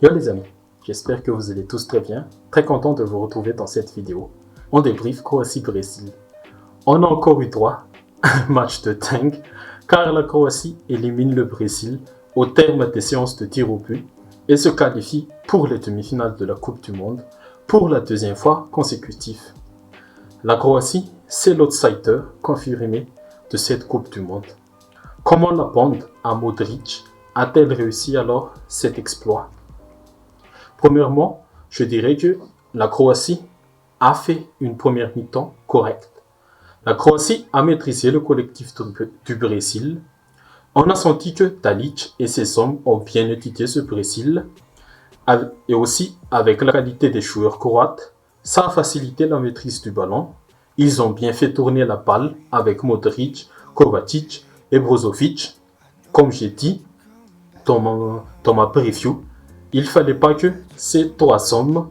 Yo les amis, j'espère que vous allez tous très bien. Très content de vous retrouver dans cette vidéo. On débrief Croatie-Brésil. On a encore eu droit à un match de dingue car la Croatie élimine le Brésil au terme des séances de tir au but et se qualifie pour les demi-finales de la Coupe du Monde pour la deuxième fois consécutive. La Croatie, c'est l'outsider confirmé de cette Coupe du Monde. Comment la bande à Modric a-t-elle réussi alors cet exploit? Premièrement, je dirais que la Croatie a fait une première mi-temps correcte. La Croatie a maîtrisé le collectif du Brésil. On a senti que Tadić et ses hommes ont bien étudié ce Brésil. Et aussi, avec la qualité des joueurs croates, ça a facilité la maîtrise du ballon. Ils ont bien fait tourner la balle avec Modric, Kovacic et Brozovic. Comme j'ai dit dans ma preview, il ne fallait pas que ces trois hommes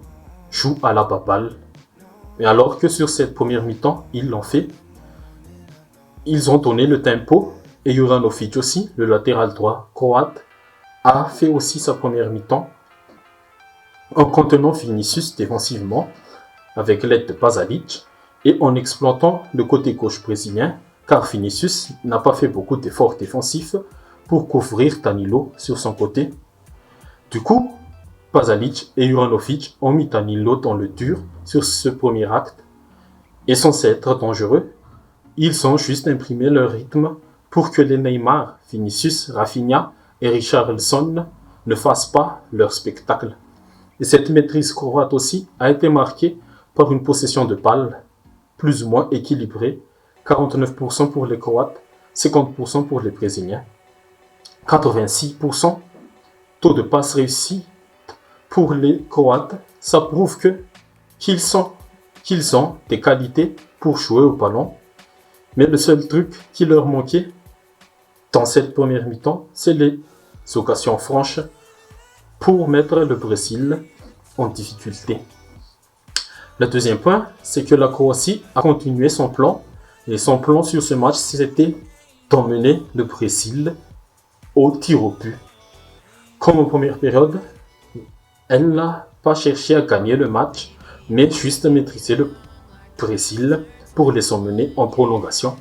jouent à la baballe. Mais alors que sur cette première mi-temps, ils l'ont fait. Ils ont donné le tempo et Juranovic aussi, le latéral droit croate, a fait aussi sa première mi-temps en contenant Vinicius défensivement avec l'aide de Pasalic et en exploitant le côté gauche brésilien car Vinicius n'a pas fait beaucoup d'efforts défensifs pour couvrir Danilo sur son côté. Du coup, Pasalic et Juranovic ont mis Danilo dans le dur sur ce premier acte et sans être dangereux, ils ont juste imprimé leur rythme pour que les Neymar, Vinicius, Rafinha et Richarlison ne fassent pas leur spectacle. Et cette maîtrise croate aussi a été marquée par une possession de balle plus ou moins équilibrée, 49% pour les Croates, 50% pour les Brésiliens. 86% taux de passe réussi pour les Croates, ça prouve qu'ils ont des qualités pour jouer au ballon. Mais le seul truc qui leur manquait dans cette première mi-temps, c'est les occasions franches pour mettre le Brésil en difficulté. Le deuxième point, c'est que la Croatie a continué son plan. Et son plan sur ce match, c'était d'emmener le Brésil au tir au but. Comme en première période, elle n'a pas cherché à gagner le match, mais juste à maîtriser le Brésil pour les emmener en prolongation.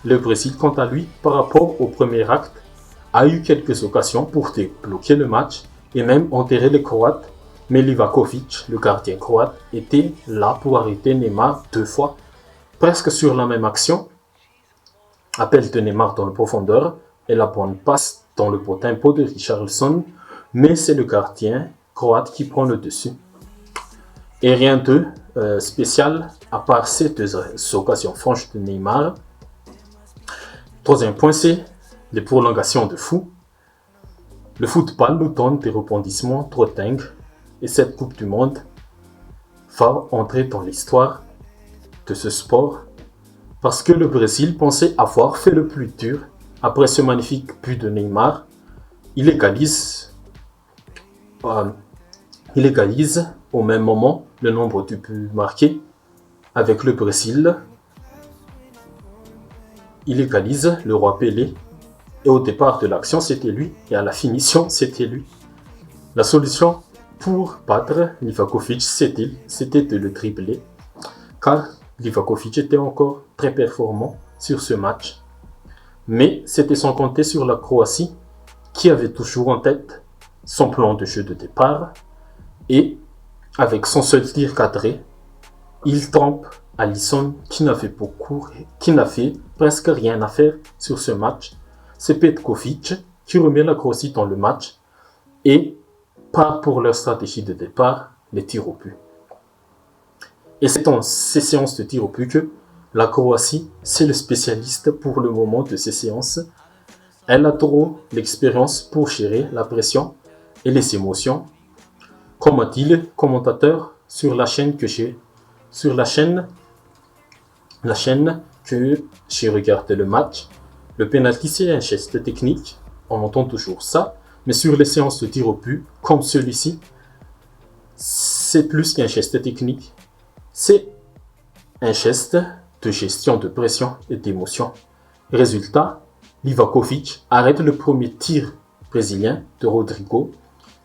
Le Brésil, quant à lui, par rapport au premier acte, a eu quelques occasions pour débloquer le match et même enterrer les Croates. Mais Livakovic, le gardien croate, était là pour arrêter Neymar 2 fois, presque sur la même action. Appel de Neymar dans la profondeur et la bonne passe dans le beau tempo de Richarlison, mais c'est le gardien croate qui prend le dessus. Et rien de spécial à part ces deux occasions franches de Neymar. Troisième point, c'est les prolongations de fou. Le football nous donne des rebondissements trop dingues et cette Coupe du Monde va entrer dans l'histoire de ce sport parce que le Brésil pensait avoir fait le plus dur. Après ce magnifique but de Neymar, il égalise au même moment le nombre de buts marqués avec le Brésil. Il égalise le roi Pelé. Et au départ de l'action, c'était lui. Et à la finition, c'était lui. La solution pour battre Livakovic, c'était de le dribbler. Car Livakovic était encore très performant sur ce match. Mais c'était sans compter sur la Croatie, qui avait toujours en tête son plan de jeu de départ. Et avec son seul tir cadré, il trompe Alisson qui n'a fait presque rien à faire sur ce match. C'est Petkovic qui remet la Croatie dans le match et part pour leur stratégie de départ, les tirs au but. Et c'est dans ces séances de tirs au but que la Croatie, c'est le spécialiste pour le moment de ces séances. Elle a trop l'expérience pour gérer la pression et les émotions. Comme a dit le commentateur sur la chaîne que j'ai regardé le match, le penalty c'est un geste technique, on entend toujours ça, mais sur les séances de tir au but, comme celui-ci, c'est plus qu'un geste technique, c'est un geste de gestion de pression et d'émotion. Résultat, Livakovic arrête le premier tir brésilien de Rodrigo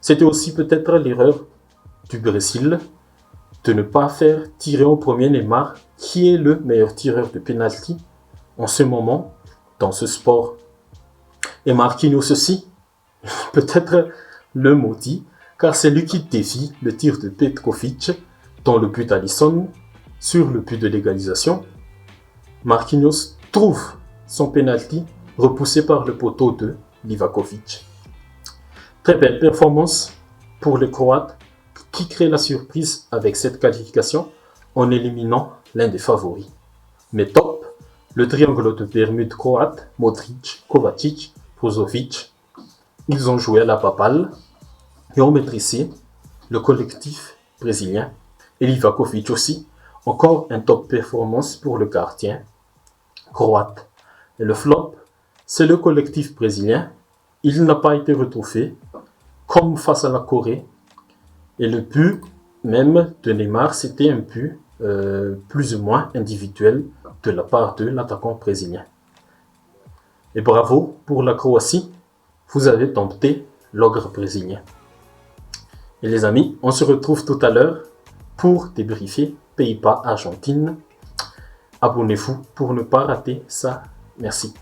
C'était aussi peut-être l'erreur du Brésil de ne pas faire tirer au premier Neymar, qui est le meilleur tireur de penalty en ce moment dans ce sport. Et Marquinhos aussi, peut-être le maudit, car c'est lui qui défie le tir de Petkovic dans le but d'Alisson sur le but de l'égalisation. Marquinhos trouve son penalty repoussé par le poteau de Livakovic. Très belle performance pour les Croates qui crée la surprise avec cette qualification en éliminant l'un des favoris. Mais top, le triangle de Bermude croate, Modric, Kovacic, Brozovic, ils ont joué à la papale et ont maîtrisé le collectif brésilien. Et Livakovic aussi, encore un top performance pour le gardien croate. Et le flop, c'est le collectif brésilien. Il n'a pas été retrouvé, comme face à la Corée. Et le but même de Neymar, c'était un but plus ou moins individuel de la part de l'attaquant brésilien. Et bravo pour la Croatie, vous avez dompté l'ogre brésilien. Et les amis, on se retrouve tout à l'heure pour débriefer Pays-Bas-Argentine. Abonnez-vous pour ne pas rater ça. Merci.